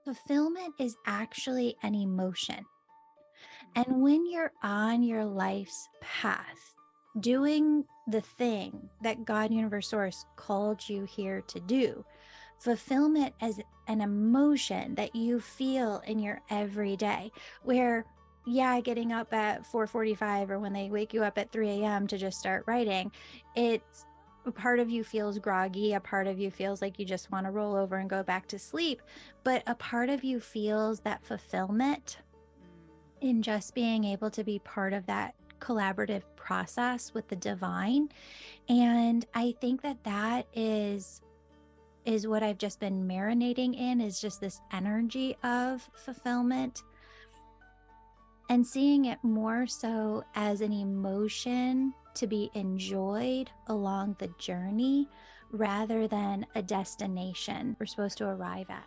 Fulfillment is actually an emotion. And when you're on your life's path, doing the thing that God, Universe, Source called you here to do, fulfillment as an emotion that you feel in your everyday, where yeah, getting up at 4:45 or when they wake you up at 3 a.m. to just start writing, it's a part of you feels groggy, a part of you feels like you just want to roll over and go back to sleep, but a part of you feels that fulfillment in just being able to be part of that collaborative process with the divine. And I think that that is what I've just been marinating in, is just this energy of fulfillment and seeing it more so as an emotion to be enjoyed along the journey rather than a destination we're supposed to arrive at.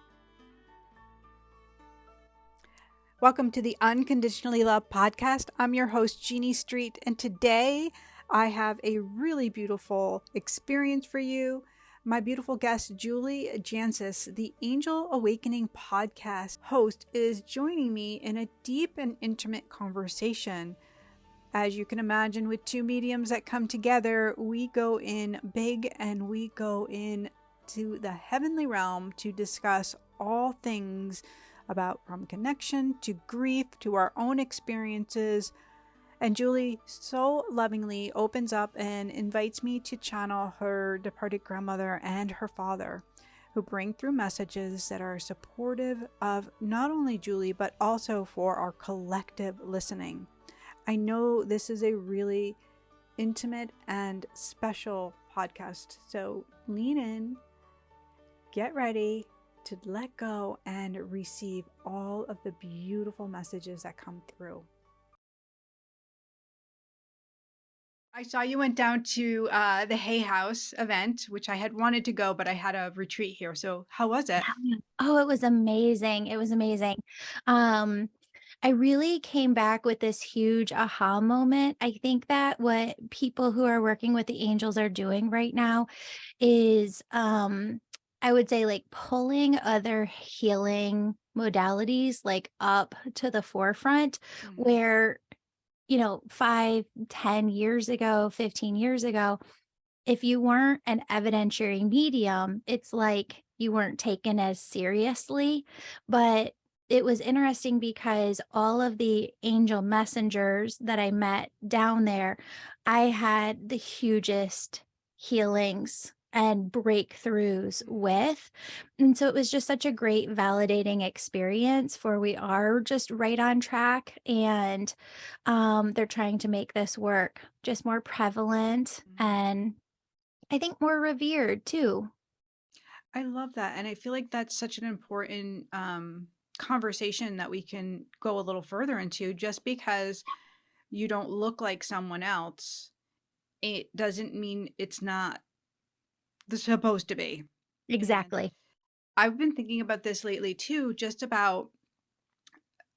Welcome to the Unconditionally Love podcast. I'm your host, Jeanne Street, and today I have a really beautiful experience for you. My beautiful guest, Julie Jancius, the Angel Awakening podcast host, is joining me in a deep and intimate conversation. As you can imagine, with two mediums that come together, we go in big and we go in to the heavenly realm to discuss all things about from connection to grief to our own experiences. And Julie so lovingly opens up and invites me to channel her departed grandmother and her father, who bring through messages that are supportive of not only Julie, but also for our collective listening. I know this is a really intimate and special podcast, so lean in, get ready to let go and receive all of the beautiful messages that come through. I saw you went down to the Hay House event, which I had wanted to go, but I had a retreat here. So how was it? Yeah. Oh, it was amazing. It was amazing. Um, I really came back with this huge aha moment. I think that what people who are working with the angels are doing right now is, I would say, like, pulling other healing modalities like up to the forefront, Mhm. where, 5, 10 years ago, 15 years ago, if you weren't an evidentiary medium, it's like you weren't taken as seriously. But it was interesting because all of the angel messengers that I met down there, I had the hugest healings and breakthroughs with. And so it was just such a great validating experience for we are just right on track. And they're trying to make this work just more prevalent and I think more revered too. I love that. And I feel like that's such an important conversation that we can go a little further into. Just because you don't look like someone else, it doesn't mean it's not supposed to be. And Exactly. I've been thinking about this lately too, just about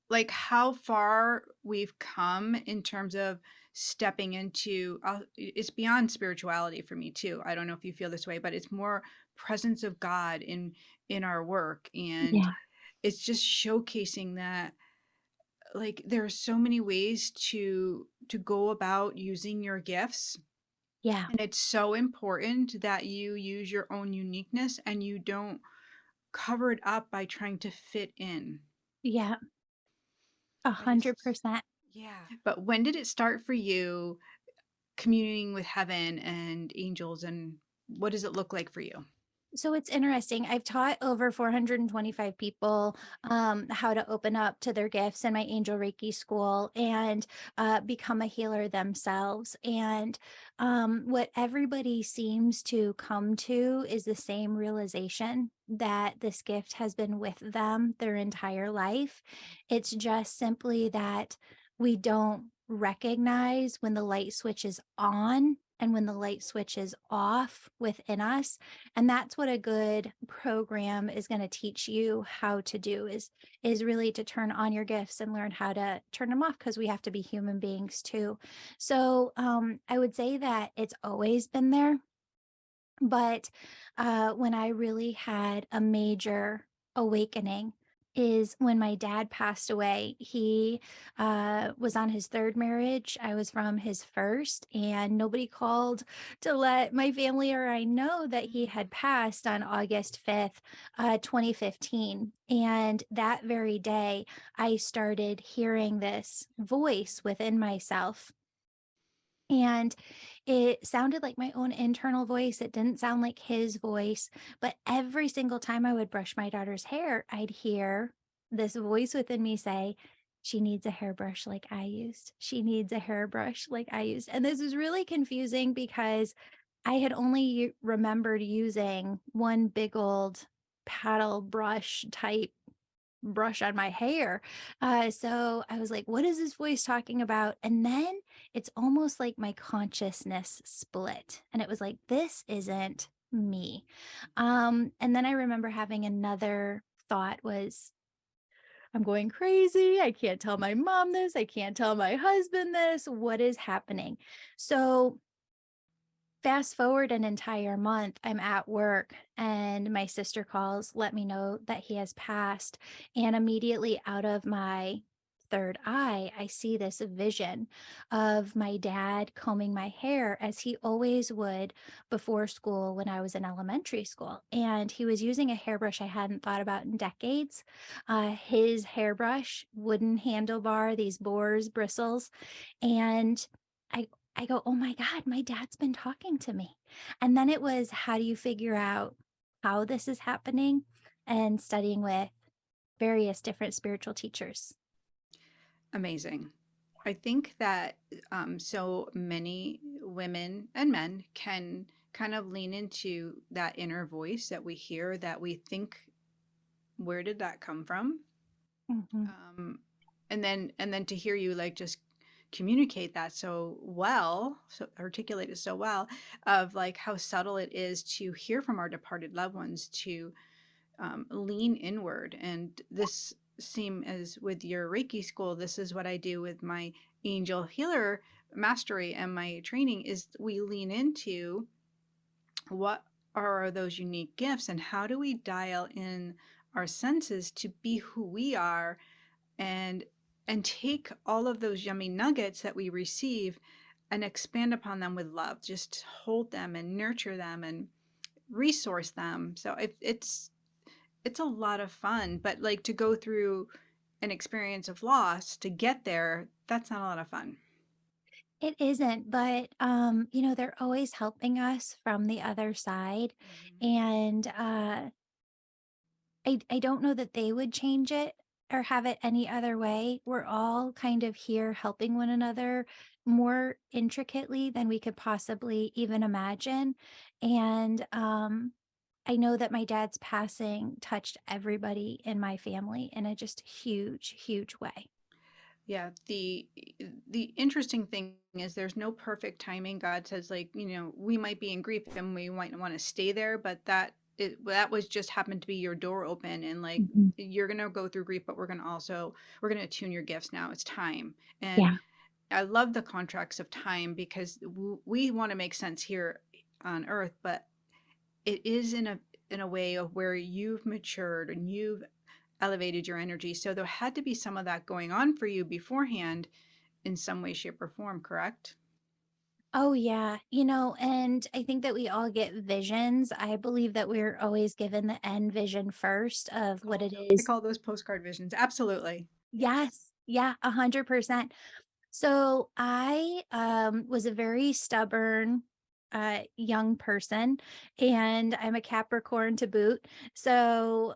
like how far we've come in terms of stepping into it's beyond spirituality for me too. I don't know if you feel this way, but it's more presence of God in our work, and Yeah. it's just showcasing that like there are so many ways to go about using your gifts, Yeah. and it's so important that you use your own uniqueness and you don't cover it up by trying to fit in. Yeah. I just 100%. Yeah. But when did it start for you communing with heaven and angels, and what does it look like for you? So it's interesting. I've taught over 425 people how to open up to their gifts in my Angel Reiki school and become a healer themselves. And what everybody seems to come to is the same realization that this gift has been with them their entire life. It's just simply that we don't recognize when the light switch is on and when the light switch is off within us, and that's what a good program is going to teach you how to do is really to turn on your gifts and learn how to turn them off, because we have to be human beings too. So I would say that it's always been there, but when I really had a major awakening is when my dad passed away. He was on his third marriage. I was from his first, and nobody called to let my family or I know that he Mm. had passed on August 5th, 2015. And that very day, I started hearing this voice within myself, and it sounded like my own internal voice. It didn't sound like his voice. But every single time I would brush my daughter's hair, I'd hear this voice within me say, she needs a hairbrush like I used. She needs a hairbrush like I used. And this was really confusing because I had only remembered using one big old paddle brush type brush on my hair. So I was like, what is this voice talking about? And then it's almost like my consciousness split. And it was like, this isn't me. And then I remember having another thought was, I'm going crazy. I can't tell my mom this. I can't tell my husband this. What is happening? So fast forward an entire month, I'm at work and my sister calls, let me know that he has passed. And immediately out of my third eye, I see this vision of my dad combing my hair as he always would before school when I was in elementary school. And he was using a hairbrush I hadn't thought about in decades. His hairbrush, wooden handlebar, these boars, bristles. And I I go, "Oh my god, my dad's been talking to me." And then it was, how do you figure out how this is happening? And studying with various different spiritual teachers. Amazing. I think that so many women and men can kind of lean into that inner voice that we hear that we think, where did that come from? Mhm. Um, and then to hear you like just communicate that so well, so articulate it so well, of like how subtle it is to hear from our departed loved ones, to lean inward. And this seem as with your Reiki school, this is what I do with my angel healer mastery and my training, is we lean into what are those unique gifts and how do we dial in our senses to be who we are, and take all of those yummy nuggets that we receive and expand upon them with love. Just hold them and nurture them and resource them. So it's a lot of fun, but like to go through an experience of loss to get there, that's not a lot of fun. It isn't, but, they're always helping us from the other side, Mhm. and, I don't know that they would change it or have it any other way. We're all kind of here helping one another more intricately than we could possibly even imagine. And I know that my dad's passing touched everybody in my family in a just huge, huge way. Yeah, the interesting thing is there's no perfect timing. God says, like, we might be in grief and we might want to stay there, but that was just happened to be your door open, and like Mhm. you're gonna go through grief, but we're gonna attune your gifts now. It's time. And Yeah. I love the contracts of time because we want to make sense here on earth, but it is in a way of where you've matured and you've elevated your energy. So there had to be some of that going on for you beforehand in some way, shape, or form, correct? Oh, yeah. And I think that we all get visions. I believe that we're always given the end vision first of what it I is. call those postcard visions. Absolutely. Yes. Yes. Yeah, 100%. So I was a very stubborn young person, and I'm a Capricorn to boot. So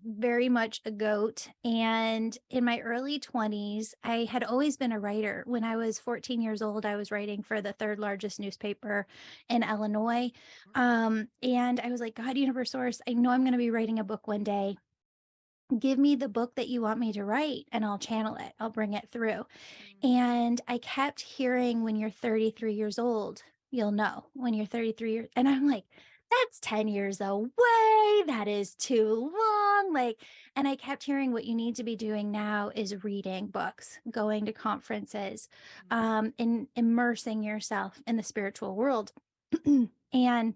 very much a goat. And in my early 20s, I had always been a writer. When I was 14 years old, I was writing for the third largest newspaper in Illinois. And I was like, God, universe source, I know I'm going to be writing a book one day. Give me the book that you want me to write and I'll channel it. I'll bring it through. And I kept hearing, when you're 33 years old, you'll know when you're 33 years. And I'm like, that's 10 years away. That is too long. Like, and I kept hearing, what you need to be doing now is reading books, going to conferences, and immersing yourself in the spiritual world. And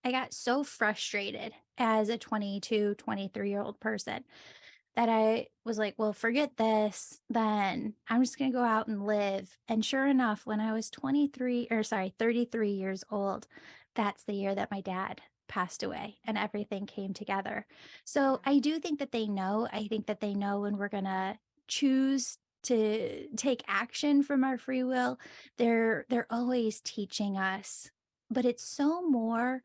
I got so frustrated as a 22, 23-year-old person that I was like, well, forget this. Then I'm just going to go out and live. And sure enough, when I was 33 years old, that's the year that my dad passed away and everything came together. So I do think that they know. I think that they know when we're going to choose to take action from our free will. They're always teaching us, but it's so more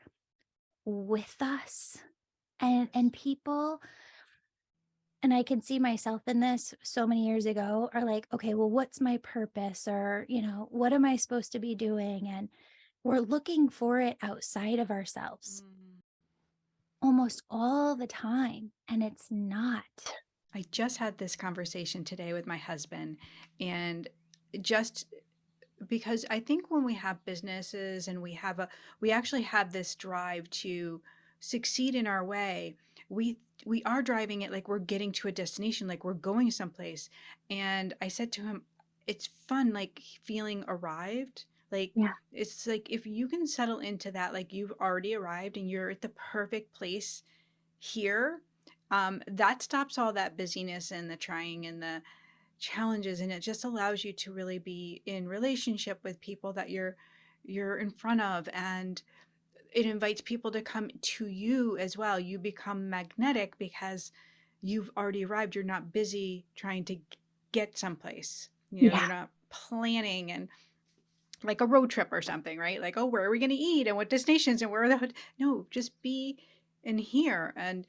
with us and people, and I can see myself in this so many years ago, are like, okay, well, what's my purpose? Or, what am I supposed to be doing? And we're looking for it outside of ourselves Mm. almost all the time. And it's not. I just had this conversation today with my husband, and just because I think when we have businesses and we actually have this drive to succeed in our way, we are driving it like we're getting to a destination, like we're going someplace. And I said to him, it's fun, like feeling arrived. Like Yeah. it's like if you can settle into that, like you've already arrived and you're at the perfect place here, that stops all that busyness and the trying and the challenges, and it just allows you to really be in relationship with people that you're in front of, and it invites people to come to you as well. You become magnetic because you've already arrived. You're not busy trying to get someplace. Yeah. You're not planning and like a road trip or something, right? Like, oh, where are we going to eat and what destinations and where are the no, just be in here. And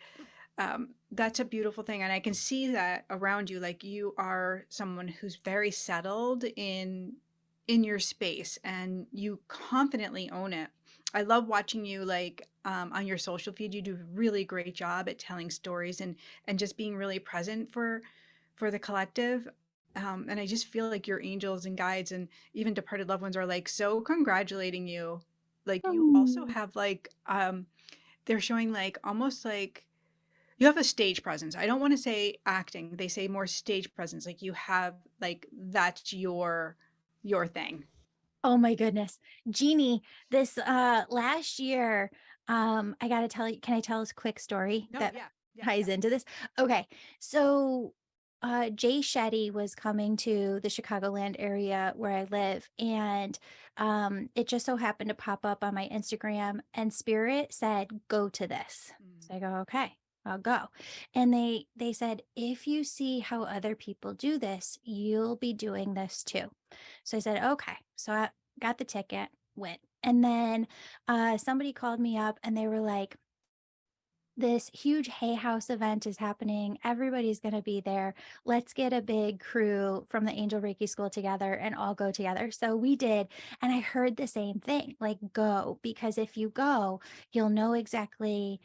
that's a beautiful thing. And I can see that around you. Like you are someone who's very settled in your space and you confidently own it. I love watching you, like on your social feed. You do a really great job at telling stories and just being really present for the collective. And I just feel like your angels and guides and even departed loved ones are like so congratulating you. Like you also Oh, have like they're showing like almost like you have a stage presence. I don't want to say acting. They say more stage presence. Like you have like that's your thing. oh my goodness. Jeannie, this last year, I gotta tell you, can I tell this quick story No, that yeah. Yeah, ties yeah. into this? Okay. So Jay Shetty was coming to the Chicagoland area where I live, and it just so happened to pop up on my Instagram, and Spirit said, "Go to this." Mm. So I go, "Okay, I'll go." And they said, "If you see how other people do this, you'll be doing this too." So I said, "Okay." So I got the ticket, went, and then somebody called me up, and they were like, this huge Hay House event is happening. Everybody's going to be there. Let's get a big crew from the Angel Reiki School together and all go together. So we did. And I heard the same thing, like, go, because if you go, you'll know exactly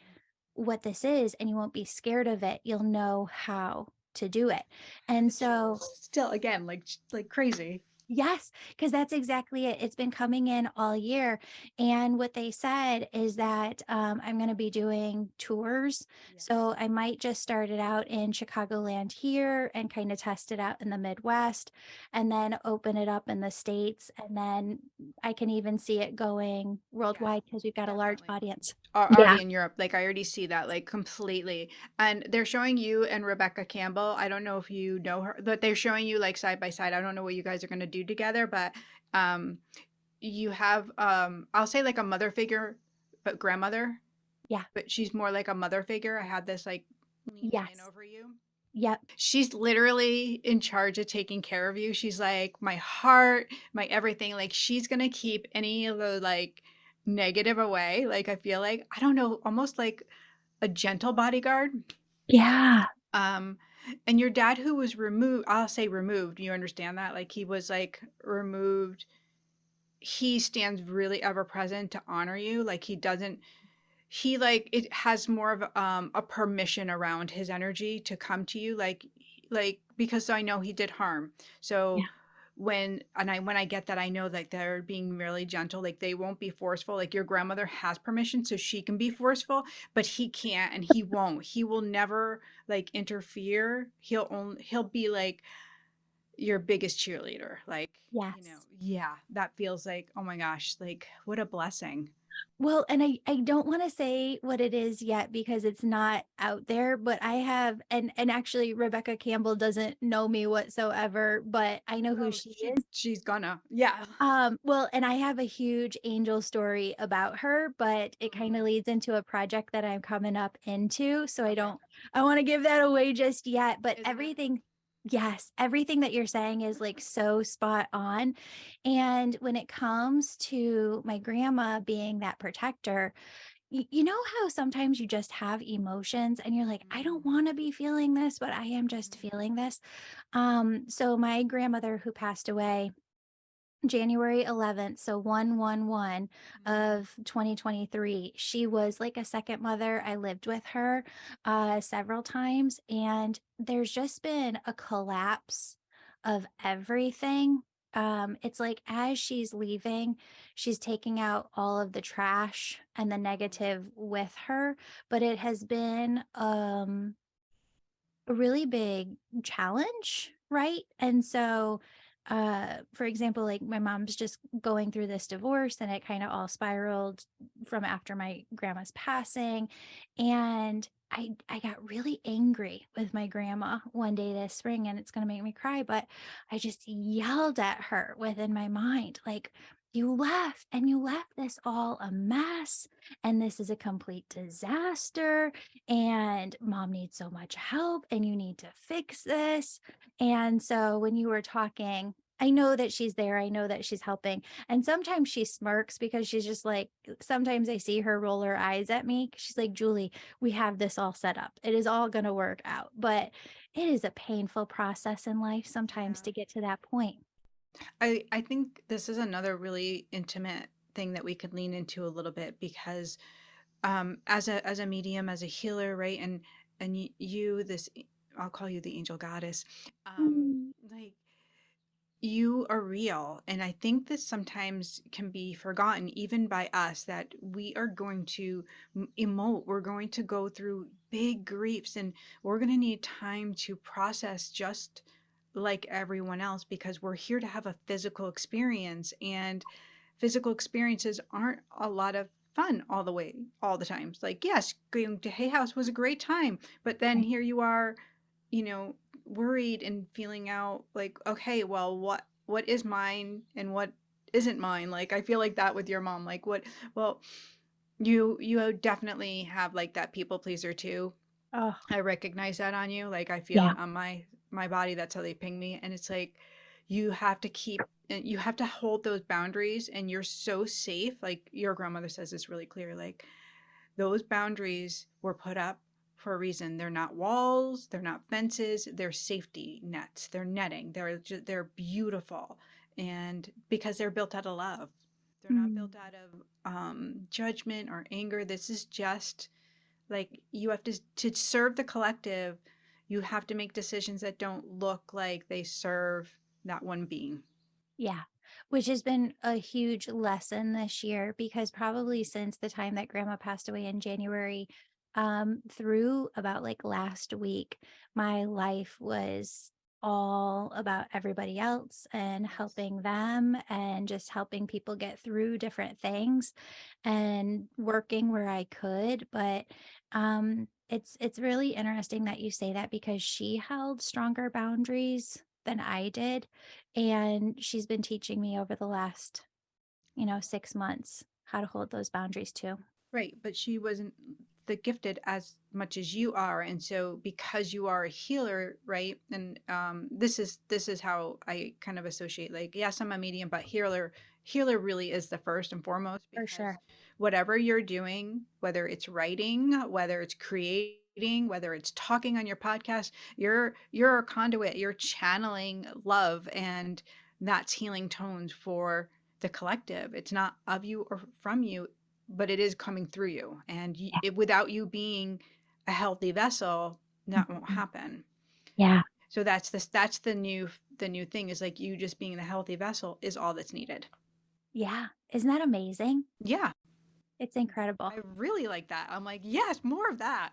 what this is and you won't be scared of it. You'll know how to do it. I have And the so chills still again, like crazy. yes, because that's exactly it. It's been coming in all year. And what they said is that I'm going to be doing tours. Yes. So I might just start it out in Chicagoland here and kind of test it out in the Midwest and then open it up in the States. And then I can even see it going Yeah, worldwide because we've got a large definitely. audience. Yeah. Already in Europe. Like I already see that like completely. And they're showing you and Rebecca Campbell. I don't know if you know her, but they're showing you like side by side. I don't know what you guys are going to do together, but um you have I'll say like a mother figure, but grandmother, Yeah. but she's more like a mother figure. I had this like leaning in Yes. over you. Yep. She's literally in charge of taking care of you. She's like my heart, my everything. Like she's gonna keep any of the like negative away. Like I feel like I don't know, almost like a gentle bodyguard. Yeah. Um, and your dad who was removed, I'll say removed. You understand that? Like he was like removed. He stands really ever present to honor you. Like he doesn't he like it has more of a permission around his energy to come to you like because I know he did harm. So Yeah. when I get that, I know that they're being really gentle, like they won't be forceful. Like your grandmother has permission so she can be forceful, but he can't and he won't. He will never like interfere. He'll be like your biggest cheerleader. Like, Yes. yeah, that feels like, oh my gosh, like what a blessing. Well, and I don't wanna say what it is yet because it's not out there, but I have and actually Rebecca Campbell doesn't know me whatsoever, but I know who Oh, she is. she's gonna. Yeah. Well, and I have a huge angel story about her, but it kinda Mhm. leads into a project that I'm coming up into, so Okay. I wanna give that away just yet, but Isn't that everything yes, everything that you're saying is, like, so spot on, and when it comes to my grandma being that protector, you know how sometimes you just have emotions and you're like, "I don't Mhm. wanna be feeling this, but I am just Mhm. feeling this?" So my grandmother who passed away January 11th, so 1/1/1 Mhm. of 2023. She was like a second mother. I lived with her several times, and there's just been a collapse of everything. It's like as she's leaving, she's taking out all of the trash and the negative with her, but it has been a really big challenge, right? And so, for example, like my mom's just going through this divorce and it kind of all spiraled from after my grandma's passing. And I got really angry with my grandma one day this spring, and it's going to make me cry, but I just yelled at her within my mind, like, you left and you left this all a mess, and this is a complete disaster, and mom needs so much help and you need to fix this. And so when you were talking, I know that she's there. I know that she's helping. And sometimes she smirks because she's just like, sometimes I see her roll her eyes at me. She's like, Julie, we have this all set up. It is all going to work out. But it is a painful process in life sometimes Yeah. to get to that point. I think this is another really intimate thing that we could lean into a little bit because as a medium, as a healer, right? And you this I'll call you the angel goddess. Mm, Like you are real. And I think this sometimes can be forgotten, even by us, that we are going to emote. We're going to go through big griefs and we're going to need time to process just like everyone else because we're here to have a physical experience. And physical experiences aren't a lot of fun all the way, all the times. Like, yes, going to Hay House was a great time. But then right. here you are, you know, worried and feeling out like, okay, well, what is mine and what isn't mine? Like I feel like that with your mom. Like what well, you definitely have like that people pleaser too. Oh, I recognize that on you. Like I feel yeah. it on my body. That's how they ping me. And it's like you have to keep and you have to hold those boundaries and you're so safe. Like your grandmother says this really clear. Like those boundaries were put up for a reason. They're not walls, they're not fences, they're safety nets, they're netting. They're beautiful, and because they're built out of love, they're not Mm, built out of judgment or anger. This is just like you have to serve the collective. You have to make decisions that don't look like they serve that one being. yeah, which has been a huge lesson this year because probably since the time that grandma passed away in January, through about like last week, my life was all about everybody else and Yes. helping them and just helping people get through different things and working where I could. But it's really interesting that you say that because she held stronger boundaries than I did, and she's been teaching me over the last, 6 months how to hold those boundaries too. Right, but she wasn't the gifted as much as you are, and so because you are a healer, right? And this is how I kind of associate. Like, yes, I'm a medium, but healer really is the first and foremost For because sure. whatever you're doing, whether it's writing, whether it's creating, whether it's talking on your podcast, you're a conduit. You're channeling love, and that's healing tones for the collective. It's not of you or from you, but it is coming through you. And Yeah. without you being a healthy vessel, that won't Mhm. happen. Yeah. So that's the new thing is like you just being the healthy vessel is all that's needed. Yeah. Isn't that amazing? Yeah, It's incredible. I really like that. I'm like, yes, more of that.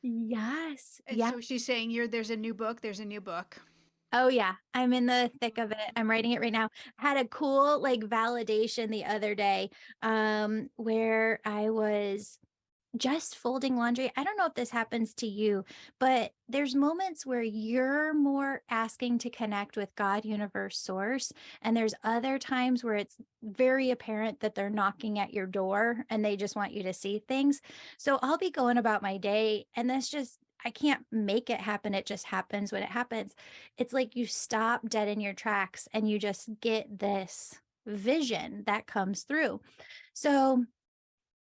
Yes. And Yeah. so she's saying there's a new book, there's a new book. Oh yeah, I'm in the thick of it. Mhm. I'm writing it right now. Had a cool like validation the other day where I was just folding laundry. I don't know if this happens to you, but there's moments where you're more asking to connect with God, universe, source. And there's other times where it's very apparent that they're knocking at your door and they just want you to see things. So I'll be going about my day and this just, I can't make it happen. It just happens when it happens. It's like you stop dead in your tracks and you just get this vision that comes through. So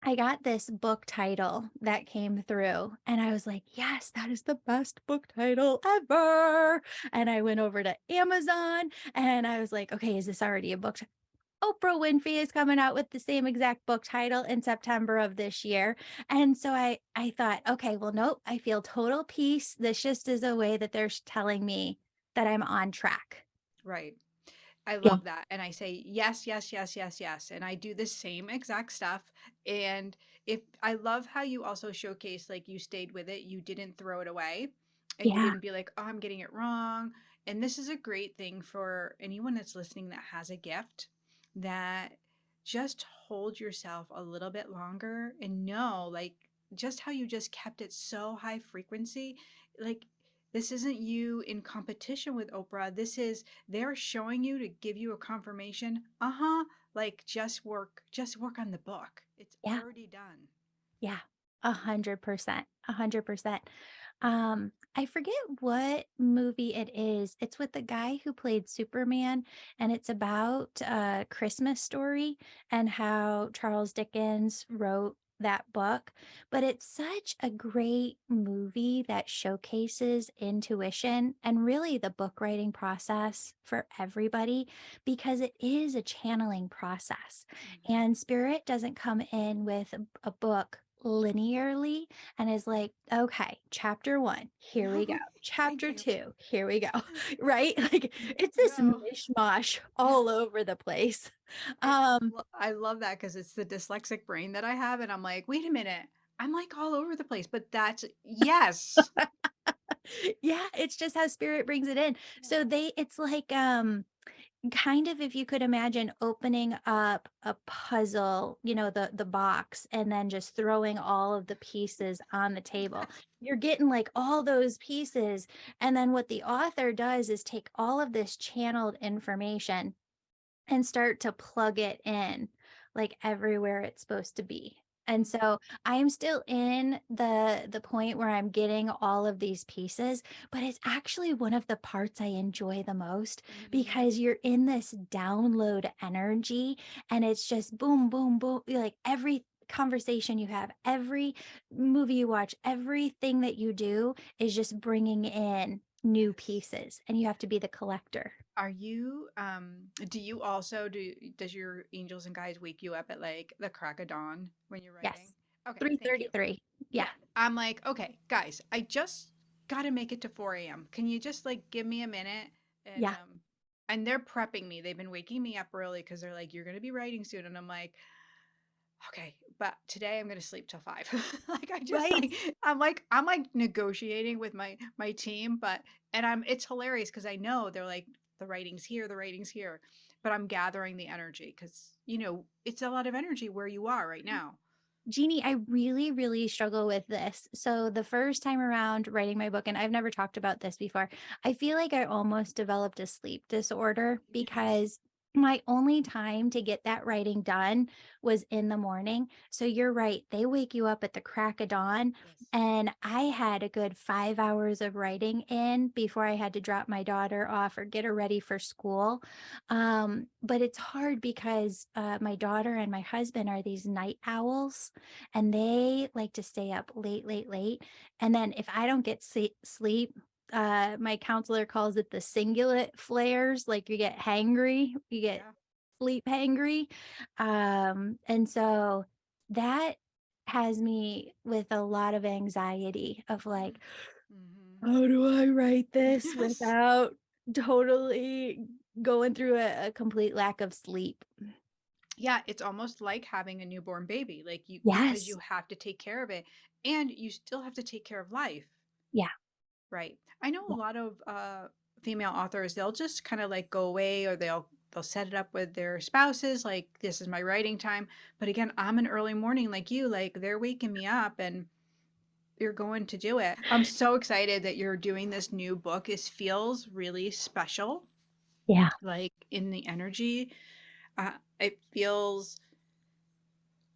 I got this book title that came through and I was like, yes, that is the best book title ever. And I went over to Amazon and I was like, okay, is this already a book? Oprah Winfrey is coming out with the same exact book title in September of this year. And so I thought, okay, well, nope, I feel total peace. This just is a way that they're telling me that I'm on track. Right. I Yeah. love that. And I say, yes, yes, yes, yes, yes. And I do the same exact stuff. And if I love how you also showcase, like you stayed with it, you didn't throw it away and you Yeah. didn't be like, oh, I'm getting it wrong. And this is a great thing for anyone that's listening that has a gift, that just hold yourself a little bit longer and know, like, just how you just kept it so high frequency. Like, this isn't you in competition with Oprah. This is, they're showing you to give you a confirmation. Uh-huh. Like, just work on the book. It's Yeah. already done. Yeah, 100%, 100%. I forget what movie it is. It's with the guy who played Superman, and it's about a Christmas Story and how Charles Dickens wrote that book. But it's such a great movie that showcases intuition and really the book writing process for everybody because it is a channeling process. Mhm. And spirit doesn't come in with a book linearly and is like, okay, chapter one, here we go. No, thank Chapter you. two, here we go. Right? Like it's this No. mishmash No. all over the place. I Um, I love that because it's the dyslexic brain that I have, and I'm like, wait a minute, I'm like all over the place, but that's yes. yeah, it's just how spirit brings it in. Yeah. So it's like kind of if you could imagine opening up a puzzle, the box and then just throwing all of the pieces on the table. You're getting like all those pieces and then what the author does is take all of this channeled information and start to plug it in like everywhere it's supposed to be. And Mhm. so I am still in the point where I'm getting all of these pieces, but it's actually one of the parts I enjoy the most Mhm. because you're in this download energy and it's just boom, boom, boom. Like every conversation you have, every movie you watch, everything that you do is just bringing in new Yes. pieces and you have to be the collector. Are you do you also does your angels and guides wake you up at like the crack of dawn when you're writing? Yes. Okay, thank you. 3:33. Yeah. Yeah. I'm like, okay, guys, I just gotta make it to 4 a.m. Can you just like give me a minute? Yeah. And they're prepping me. They've been waking me up early because they're like, you're gonna be writing soon. And I'm like, okay, but today I'm gonna sleep till 5. Like I just Right. like I'm like negotiating with my team, but and I'm it's hilarious because I know they're like the writing's here, the writing's here, but I'm gathering the energy because it's a lot of energy where you are right now. Jeannie, I really, really struggle with this. So the first time around writing my book, and I've never talked about this before, I feel like I almost developed a sleep disorder Yes. because my only time to get that writing done was in the morning. So you're right. They wake you up at the crack of dawn. Yes. And I had a good 5 hours of writing in before I had to drop my daughter off or get her ready for school. But it's hard because my daughter and my husband are these night owls and they like to stay up late, late, late. And then if I don't get sleep, my counselor calls it the cingulate flares. Like you get hangry, you get Yeah. sleep hangry. And so that has me with a lot of anxiety of like, Mm-hmm. how do I write this Yes. without totally going through a complete lack of sleep? Yeah, it's almost like having a newborn baby. Like you because Yes. you have to take care of it and you still have to take care of life. Yeah. Right. I know a Yeah. lot of female authors, they'll just kind of like go away, or they'll set it up with their spouses, like this is my writing time. But again, I'm an early morning like you, like they're waking me up and you're going to do it. I'm so excited that you're doing this new book. It feels really special, Yeah. like in the energy. It feels,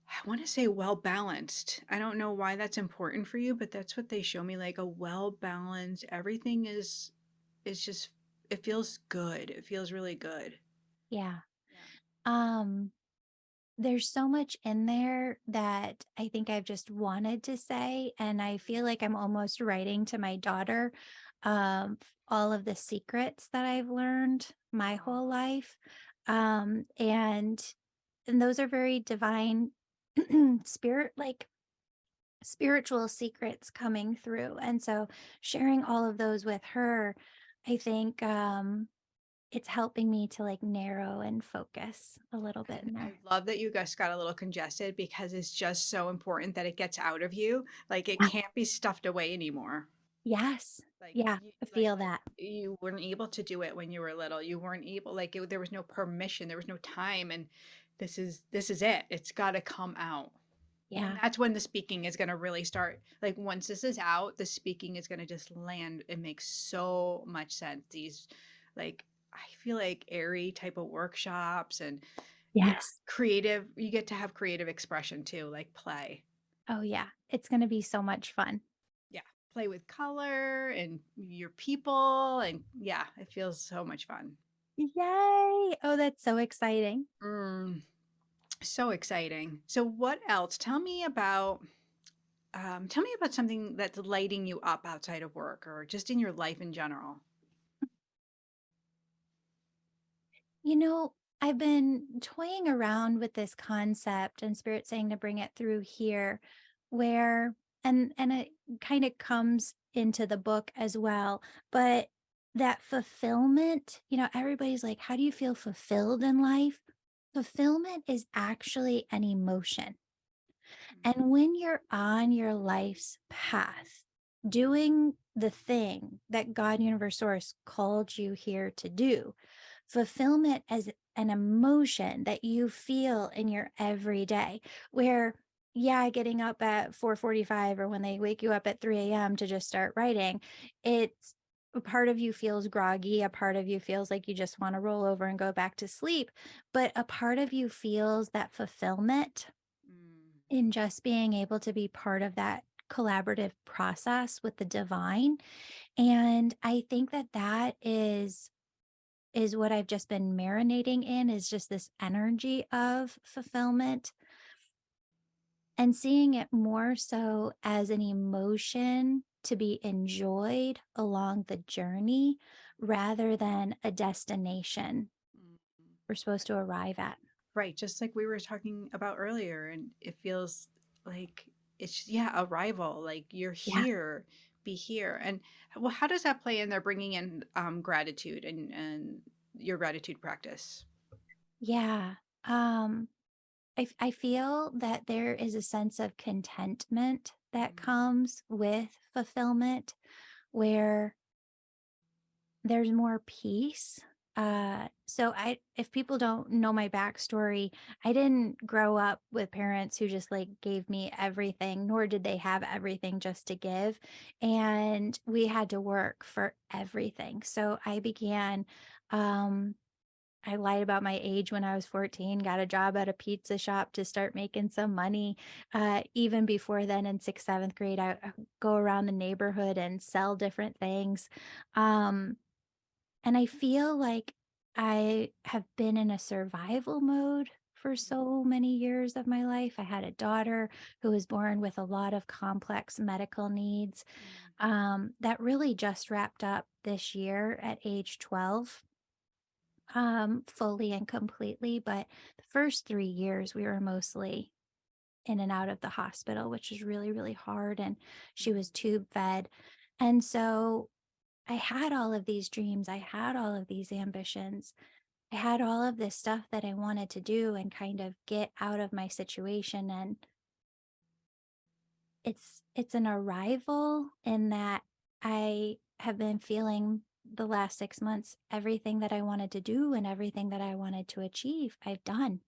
I want to say, well balanced. I don't know why that's important for you, but that's what they show me, like a well balanced. Everything is just, it feels good. It feels really good. Yeah. Yeah. Um, there's so much in there that I think I've just wanted to say, and I feel like I'm almost writing to my daughter, all of the secrets that I've learned my whole life. And those are very divine spirit, like spiritual secrets coming through. And so sharing all of those with her, I think it's helping me to like narrow and focus a little bit in I there. love that you guys got a little congested because it's just so important that it gets out of you. Like it Yeah. can't be stuffed away anymore. Yes. Like Yeah. you, I like feel that. you weren't able to do it when you were little. You weren't able, like there was no permission, there was no time, and this is it. It's got to come out. And Yeah. that's when the speaking is going to really start. Like once this is out, the speaking is going to just land. It makes so much sense. These, like, I feel like airy type of workshops and yeah, Yes. creative. You get to have creative expression too, like play. Oh, yeah. It's going to be so much fun. Yeah, play with color and your people. And yeah, it feels so much fun. Yay. Oh, that's so exciting. Mm, so exciting. So, what else? Tell me about something that's lighting you up outside of work or just in your life in general. You know, I've been toying around with this concept and spirit saying to bring it through here where and it kind of comes into the book as well, but that fulfillment, everybody's like, how do you feel fulfilled in life? Fulfillment is actually an emotion. And when you're on your life's path, doing the thing that God, universe, source called you here to do, fulfillment as an emotion that you feel in your everyday, where, yeah, getting up at 4:45 or when they wake you up at 3 a.m. to just start writing, it's a part of you feels groggy, a part of you feels like you just want to roll over and go back to sleep, but a part of you feels that fulfillment Mm, in just being able to be part of that collaborative process with the divine. And I think that that is what I've just been marinating in, is just this energy of fulfillment and seeing it more so as an emotion to be enjoyed along the journey rather than a destination mm, we're supposed to arrive at. right, just like we were talking about earlier, and it feels like it's yeah, arrival. Like you're Yeah. here, be here, and well, how does that play in there, bringing in gratitude and your gratitude practice? Yeah. I feel that there is a sense of contentment that Mm, comes with fulfillment where there's more peace. So if people don't know my backstory, I didn't grow up with parents who just like gave me everything, nor did they have everything just to give. And we had to work for everything. So um, I lied about my age when I was 14, got a job at a pizza shop to start making some money. Even before then, in sixth, seventh grade, I would go around the neighborhood and sell different things. Um, and I feel like I have been in a survival mode for so many years of my life. I had a daughter who was born with a lot of complex medical needs, mm, that really just wrapped up this year at age 12, fully and completely. But the first 3 years, we were mostly in and out of the hospital, which was really, really hard. And she mm, was tube fed. And so I had all of these dreams. I had all of these ambitions. I had all of this stuff that I wanted to do and kind of get out of my situation. And it's an arrival in that I have been feeling the last 6 months, everything that I wanted to do and everything that I wanted to achieve, I've done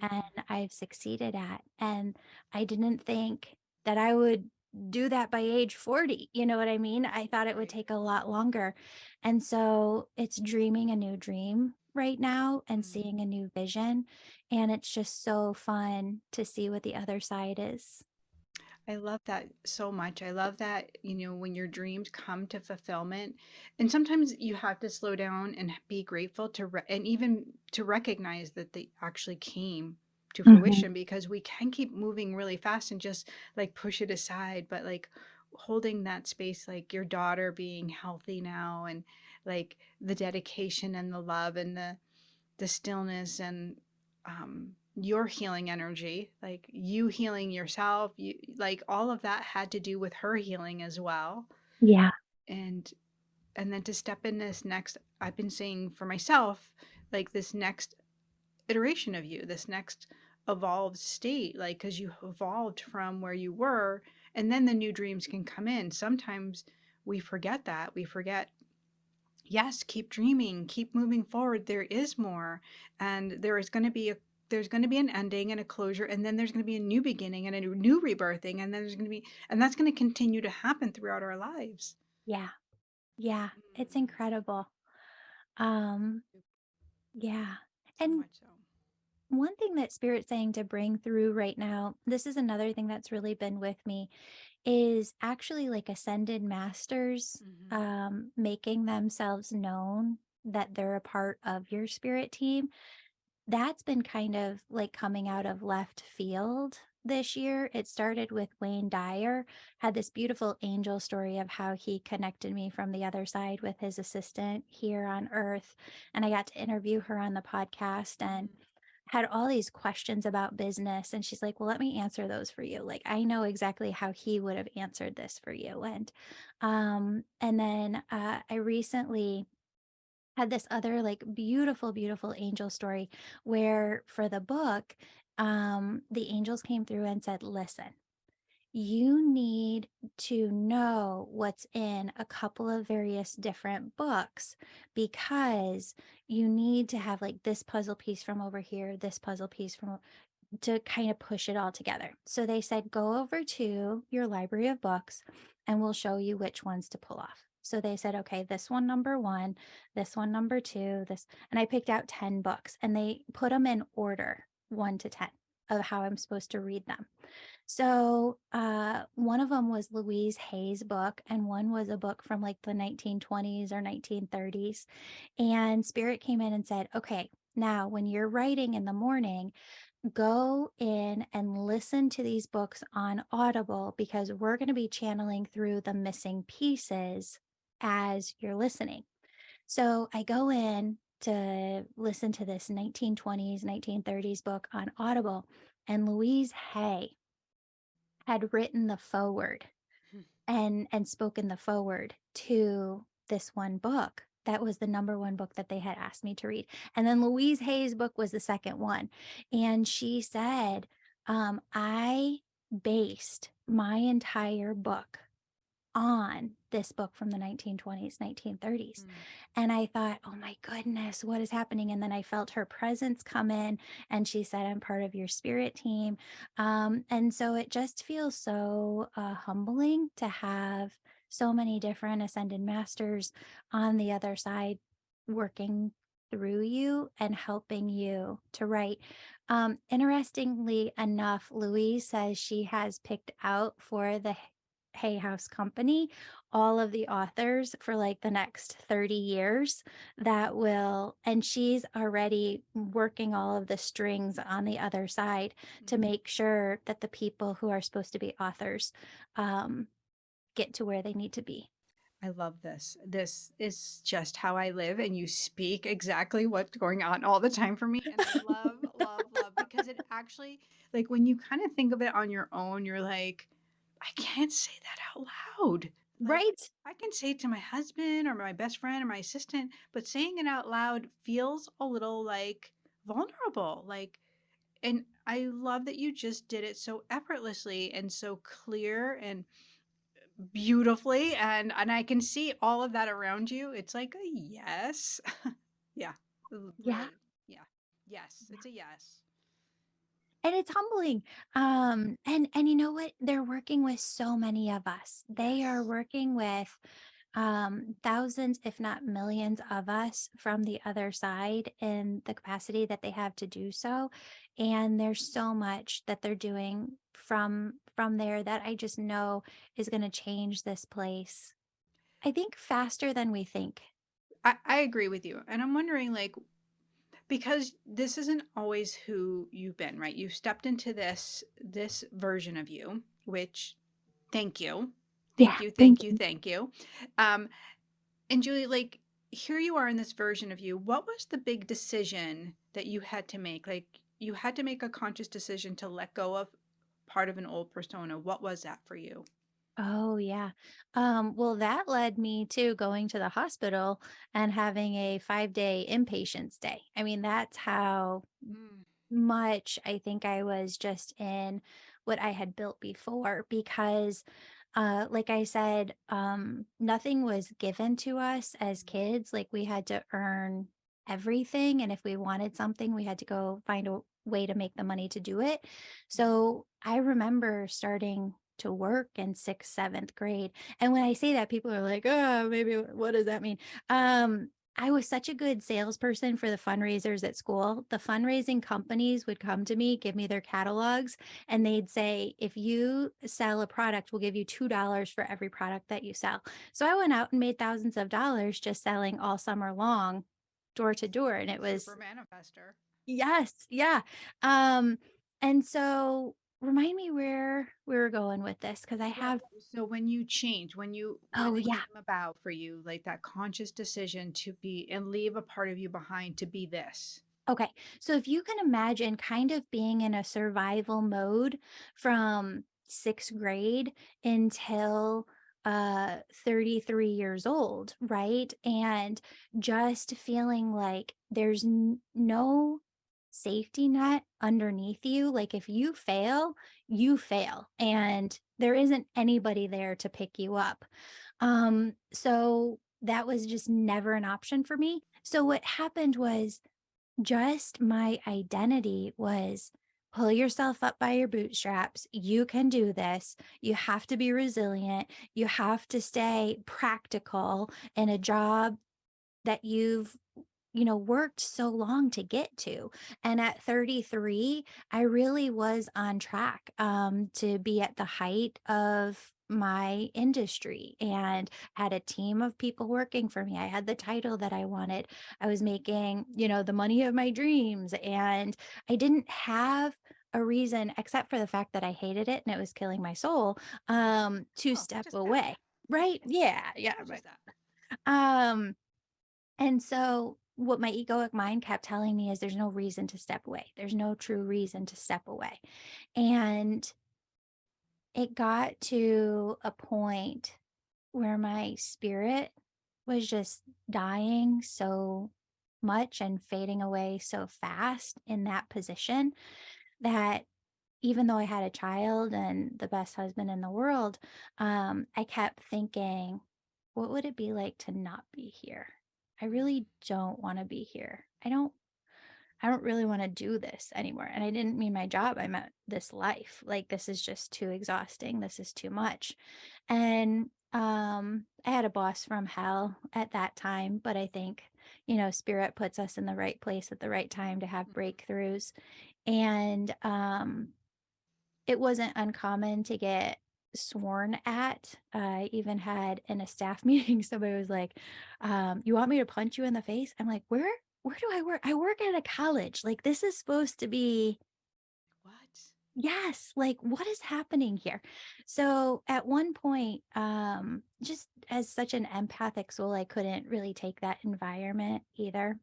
and Mm, I've succeeded at. And I didn't think that I would do that by age 40. You know what I mean? I thought it would right. take a lot longer. And so it's dreaming a new dream right now and Mm. seeing a new vision. And it's just so fun to see what the other side is. I love that so much. I love that, when your dreams come to fulfillment, and sometimes you have to slow down and be grateful and even to recognize that they actually came to Mhm. fruition, because we can keep moving really fast and just like push it aside, but like holding that space, like your daughter being healthy now, and like the dedication and the love and the stillness, and your healing energy, like you healing yourself, like all of that had to do with her healing as well. Yeah. and and then to step in this next, I've been saying for myself, like this next iteration of you, this next evolved state, like because you evolved from where you were, and then the new dreams can come in. Sometimes we forget that. We forget, yes, keep dreaming, keep moving forward. There is more, and there's going to be an ending and a closure, and then there's going to be a new beginning and a new rebirthing, and then there's going to be, and that's going to continue to happen throughout our lives. Yeah. Yeah. It's Mm, incredible. Um, yeah. so And much so. one thing that Spirit's saying to bring through right now, this is another thing that's really been with me, is actually like ascended masters Hmm. making themselves known that they're a part of your spirit team. That's been kind of like coming out of left field this year. It started with Wayne Dyer, had this beautiful angel story of how he connected me from the other side with his assistant here on earth. And I got to interview her on the podcast and Mm. had all these questions about business. And she's like, well, let me answer those for you. Like, I know exactly how he would have answered this for you. And then I recently had this other like beautiful, beautiful angel story where for the book, the angels came through and said, listen, you need to know what's in a couple of various different books because you need to have like this puzzle piece from over here, this puzzle piece from to kind of push it all together. So they said, go over to your library of books and we'll show you which ones to pull off. So they said, okay, this one, number one, this one, number two, this. And I picked out 10 books and they put them in order, 1 to 10, of how I'm supposed to read them. So one of them was Louise Hay's book, and one was a book from like the 1920s or 1930s. And Spirit came in and said, okay, now when you're writing in the morning, go in and listen to these books on Audible because we're going to be channeling through the missing pieces as you're listening. So I go in to listen to this 1920s, 1930s book on Audible, and Louise Hay had written the forward and spoken the forward to this one book. That was the number one book that they had asked me to read. And then Louise Hay's book was the second one. And she said, I based my entire book on this book from the 1920s, 1930s. Mm. And I thought, oh my goodness, what is happening? And then I felt her presence come in and she said, I'm part of your spirit team. And so it just feels so humbling to have so many different ascended masters on the other side working through you and helping you to write. Interestingly enough, Louise says she has picked out for the Hay House Company all of the authors for like the next 30 years that will, and she's already working all of the strings on the other side to Mm. make sure that the people who are supposed to be authors um, get to where they need to be. I love this. This is just how I live, and you speak exactly what's going on all the time for me. And I love, love, love, because it actually, like, when you kind of think of it on your own, you're like, I can't say that out loud. Like, Right? I can say it to my husband or my best friend or my assistant, but saying it out loud feels a little like vulnerable. Like, and I love that you just did it so effortlessly and so clear, and beautifully, and I can see all of that around you. It's like a yes. Yeah. Yeah. Brilliant. Yeah. Yes, it's a yes. And it's humbling. And you know what? They're working with so many of us. They are Yes. working with thousands, if not millions of us from the other side in the capacity that they have to do so. And there's so much that they're doing from there that I just know is going to change this place. I think faster than we think. I agree with you. And I'm wondering, like, because this isn't always who you've been, right? You've stepped into this version of you, which thank you. Yeah, Thank you, thank thank you, you. thank you. Um, and Julie, like, here you are in this version of you. What was the big decision that you had to make? Like, you had to make a conscious decision to let go of part of an old persona. What was that for you? Oh, yeah. Well, that led me to going to the hospital and having a 5-day inpatient stay. I mean, that's how Mm, much I think I was just in what I had built before because like I said, nothing was given to us as mm, kids. Like we had to earn everything, and if we wanted something, we had to go find a way to make the money to do it. So I remember starting to work in sixth, seventh grade. And when I say that, people are like, oh, maybe what does that mean? I was such a good salesperson for the fundraisers at school. The fundraising companies would come to me, give me their catalogs, and they'd say, if you sell a product, we'll give you $2 for every product that you sell. So I went out and made thousands of dollars just selling all summer long, door to door. And it was, super manifester. yes, yeah. Um, and so remind me where we were going with this because I Well, have, so when you change, when oh, it yeah. came about for you, like that conscious decision to be and leave a part of you behind to be this. Okay. So if you can imagine kind of being in a survival mode from sixth grade until 33 years old, right? And just feeling like there's no safety net underneath you. Like if you fail, and there isn't anybody there to pick you up. So that was just never an option for me. So what happened was just my identity was pull yourself up by your bootstraps. You can do this. You have to be resilient. You have to stay practical in a job that you've worked so long to get to. And at 33, I really was on track to be at the height of my industry and had a team of people working for me. I had the title that I wanted. I was making, the money of my dreams. And I didn't have a reason except for the fact that I hated it and it was killing my soul to Oh, step just that. away. Right. Yeah. Yeah. Oh, Right. just that. Um, and so what my egoic mind kept telling me is there's no reason to step away. There's no true reason to step away. And it got to a point where my spirit was just dying so much and fading away so fast in that position that even though I had a child and the best husband in the world, I kept thinking, what would it be like to not be here? I really don't want to be here. I don't really want to do this anymore. And I didn't mean my job. I meant this life. Like this is just too exhausting. This is too much. And I had a boss from hell at that time, but I think, spirit puts us in the right place at the right time to have Mhm. breakthroughs. And it wasn't uncommon to get sworn at. I even had in a staff meeting, somebody was like, you want me to punch you in the face? I'm like, where do I work? I work at a college. Like this is supposed to be, What? yes, like what is happening here? So at one point, just as such an empathic soul, I couldn't really take that environment either.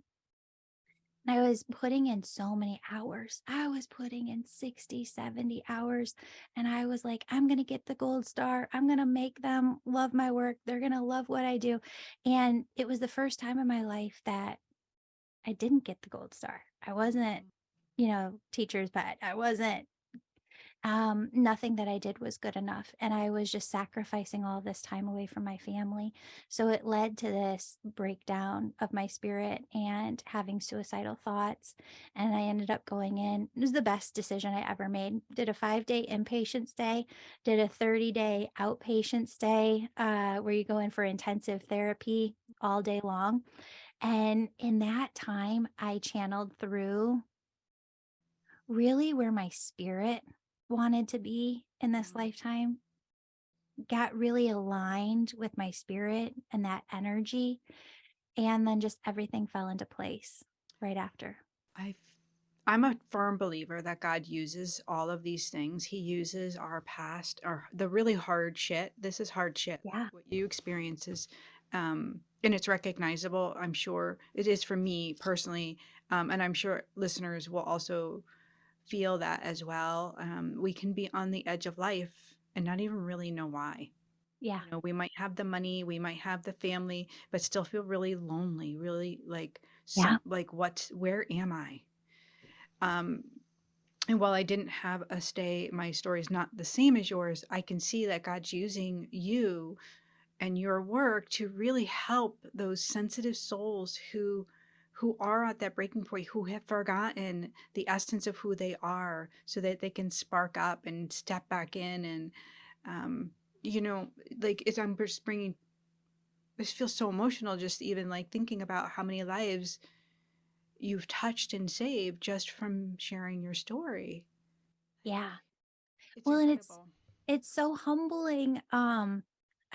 I was putting in so many hours. I was putting in 60, 70 hours. And I was like, I'm going to get the gold star. I'm going to make them love my work. They're going to love what I do. And it was the first time in my life that I didn't get the gold star. I wasn't, Mhm. teacher's pet. I wasn't. nothing that I did was good enough. And I was just sacrificing all this time away from my family. So it led to this breakdown of my spirit and having suicidal thoughts. And I ended up going in. It was the best decision I ever made. Did a 5 day inpatient stay, did a 30-day outpatient stay where you go in for intensive therapy all day long. And in that time, I channeled through really where my spirit wanted to be in this Mm. lifetime, got really aligned with my spirit and that energy. And then just everything fell into place right after. I I'm a firm believer that God uses all of these things. He uses our past, or the really hard shit. This is hard shit. Yeah. What you experience is, and it's recognizable. I'm sure it is for me personally, and I'm sure listeners will also feel that as well. We can be on the edge of life and not even really know why. Yeah. You know, we might have the money, we might have the family, but still feel really lonely, really like Yeah. where am I? Um, and while I didn't have a stay, my story is not the same as yours. I can see that God's using you and your work to really help those sensitive souls who are at that breaking point, who have forgotten the essence of who they are, so that they can spark up and step back in. And um, you know, like as I'm just bringing, this feels so emotional, just even like thinking about how many lives you've touched and saved just from sharing your story. Like, Yeah. it's Well, and incredible. it's so humbling.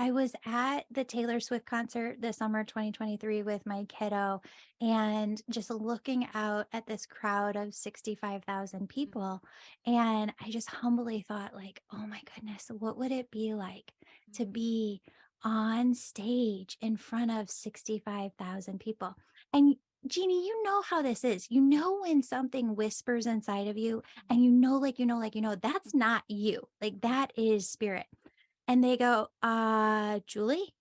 I was at the Taylor Swift concert this summer 2023 with my kiddo and just looking out at this crowd of 65,000 people. And I just humbly thought, like, oh my goodness, what would it be like to be on stage in front of 65,000 people? And Jeannie, you know how this is. You know when something whispers inside of you and that's not you. Like that is spirit. And they go, Julie,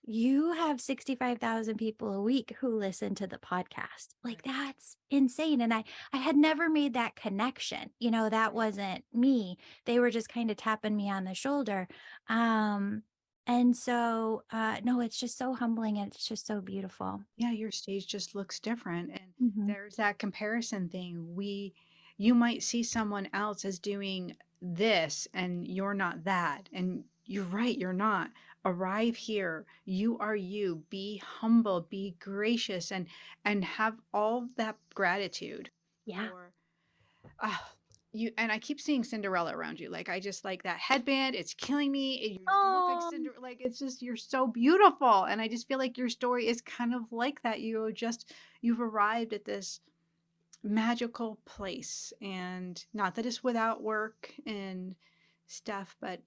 you have 65,000 people a week who listen to the podcast. Like Right, that's insane. And I had never made that connection. That right. wasn't me. They were just kind of tapping me on the shoulder. And so no, it's just so humbling and it's just so beautiful. Yeah, your stage just looks different. And Mhm. there's that comparison thing. You might see someone else as doing this and you're not that. And you're right, you're not. Arrive here. You are you. Be humble, be gracious, and have all that gratitude Yeah. for Ah, you and I keep seeing Cinderella around you. Like I just like that headband. It's killing me. You just look like Oh, Cinderella. Like it's just you're so beautiful, and I just feel like your story is kind of like that. You've arrived at this magical place, and not that it's without work and stuff, but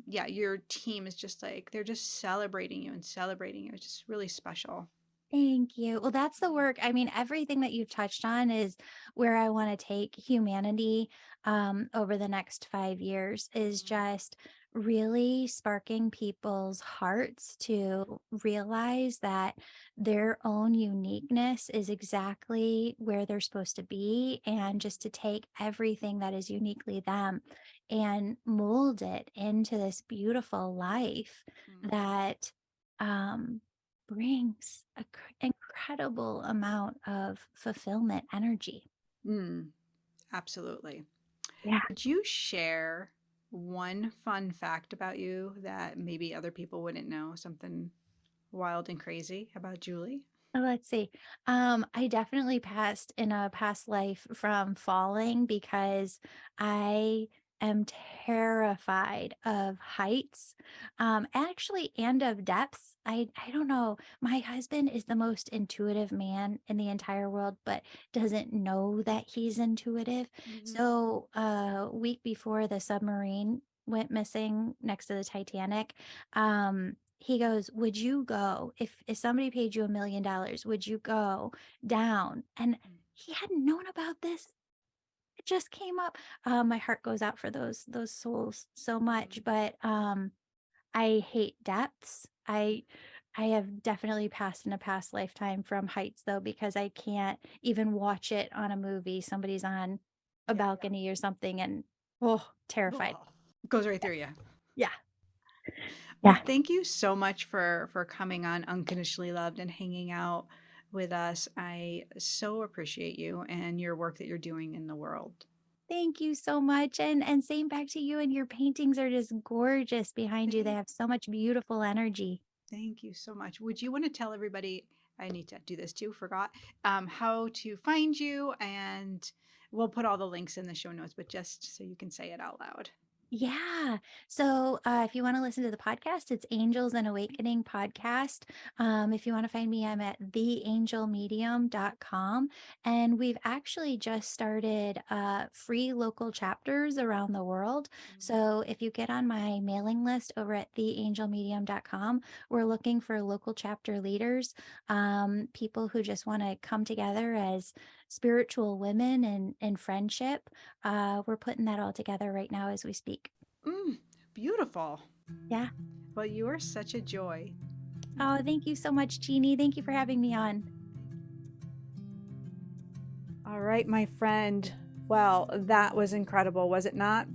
yeah, your team is just like they're just celebrating you and celebrating you. It's just really special. thank you. Well, that's the work. I mean, everything that you've touched on is where I want to take humanity over the next 5 years is Mm, just really sparking people's hearts to realize that their own uniqueness is exactly where they're supposed to be, and just to take everything that is uniquely them and mold it into this beautiful life mm, that um brings a incredible amount of fulfillment energy. mm, absolutely. Yeah. Could you share one fun fact about you that maybe other people wouldn't know? Something wild and crazy about Julie? Let's see. I definitely passed in a past life from falling because I am terrified of heights, actually, and of depths. I don't know. My husband is the most intuitive man in the entire world, but doesn't know that he's intuitive. Mm-hmm. So, week before the submarine went missing next to the Titanic, he goes, "Would you go if somebody paid you $1 million, would you go down?" And he hadn't known about this. It just came up. My heart goes out for those souls so much, Mm-hmm. but I hate depths. I have definitely passed in a past lifetime from heights though, because I can't even watch it on a movie. Somebody's on a Yeah. balcony or something, and Oh, Terrified. goes right through you. Yeah. Well, Yeah. thank you so much for coming on Unconditionally Loved and hanging out with us. I so appreciate you and your work that you're doing in the world. Thank you so much. And same back to you. And your paintings are just gorgeous behind you. They Thank, have so much beautiful energy. thank you so much. Would you want to tell everybody? I need to do this too. Forgot how to find you, and we'll put all the links in the show notes. But just so you can say it out loud. Yeah. So if you want to listen to the podcast, it's Angels and Awakening Podcast. If you want to find me, I'm at theangelmedium.com. And we've actually just started free local chapters around the world. So if you get on my mailing list over at theangelmedium.com, we're looking for local chapter leaders, people who just want to come together as spiritual women and in friendship. We're putting that all together right now as we speak. Mm, beautiful. Yeah. Well, you are such a joy. Oh, thank you so much, Jeannie. Thank you for having me on. All right, my friend. Well, that was incredible, was it not?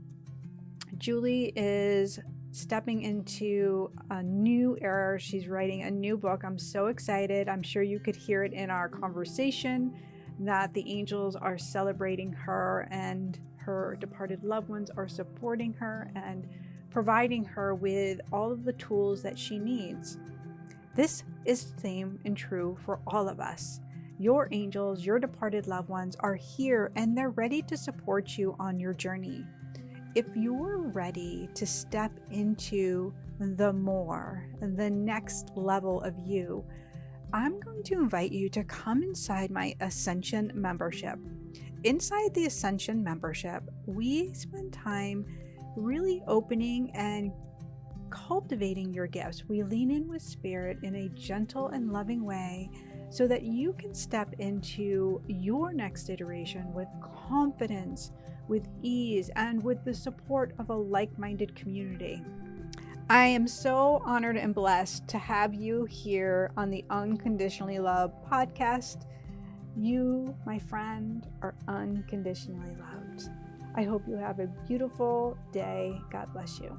Julie is stepping into a new era. She's writing a new book. I'm so excited. I'm sure you could hear it in our conversation that the angels are celebrating her and her departed loved ones are supporting her and providing her with all of the tools that she needs. This is the same and true for all of us. Your angels, your departed loved ones are here and they're ready to support you on your journey. If you're ready to step into the more, the next level of you, I'm going to invite you to come inside my Ascension membership. Inside the Ascension membership, we spend time really opening and cultivating your gifts. We lean in with spirit in a gentle and loving way so that you can step into your next iteration with confidence, with ease, and with the support of a like-minded community. I am so honored and blessed to have you here on the Unconditionally Love podcast. You, my friend, are unconditionally loved. I hope you have a beautiful day. God bless you.